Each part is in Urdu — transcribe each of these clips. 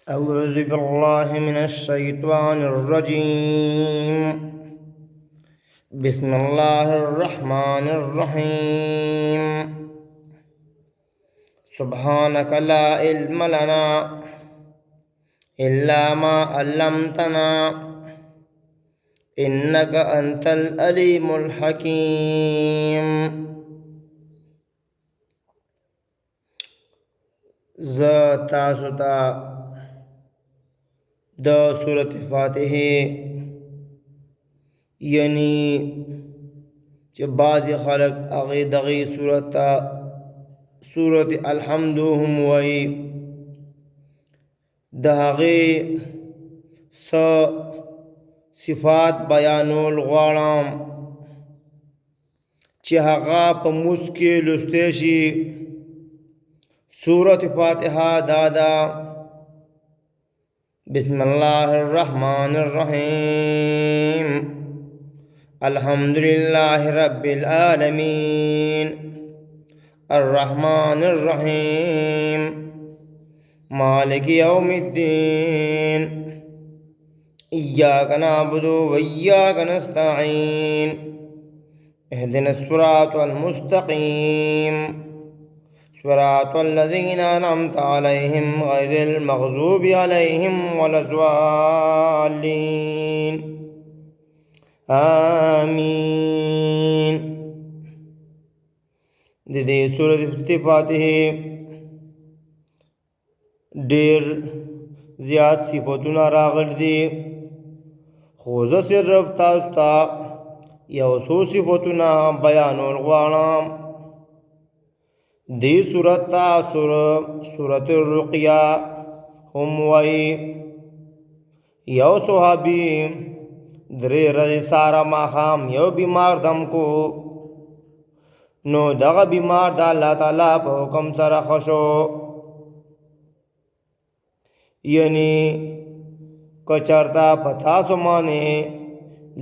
أعوذ بالله من الشيطان الرجيم. بسم الله الرحمن الرحيم. سبحانك لا علم لنا إلا ما علمتنا إنك أنت العليم الحكيم. تاسو ته د سورة فاتحه یعنی چې بعض خلق هغه دغه سورة الحمد هم وایي د هغه صفات بیانول غواړم چې هغه په مسکه لسته شي. سورة فاتحه دادا بسم الله الرحمن الرحيم. الحمد لله رب العالمين الرحمن الرحيم مالك يوم الدين إياك نعبد وإياك نستعين اهدنا الصراط المستقيم صراط الذين أنعمت عليهم غير المغضوب عليهم ولا الضالين آمين. د دې سورۃ فاتحه ډېر زیات صفاتونه راغلي دي، خو زه صرف تاسو ته یو څو صفاتونه بیانول غواړم. دی سورت تا سورت الرقیہ هم وی یو صحابی درې ورځې سارا ماښام یو بیمار دم کو، نو دغه بیمار د الله تعالی په حکم سره ښه شو. یعنی که چېرته په تاسو باندې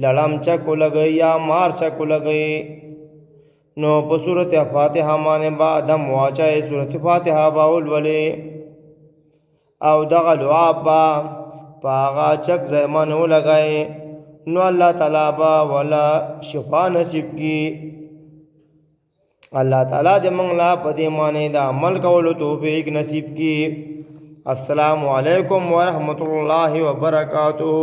لړم چکو لګئ یا مار چکو لګئ، نو په سورۃ فاتحه باندې با دم واچای، سورۃ فاتحه با ولولې او دغه دعا با پاغا چک زمان ولګای، نو الله تعالی با ولا شفا نصیب کی. الله تعالی دې موږ لا په دې باندې د عمل کولو توفیق نصیب کی. السلام علیکم ورحمۃ اللہ وبرکاتہ.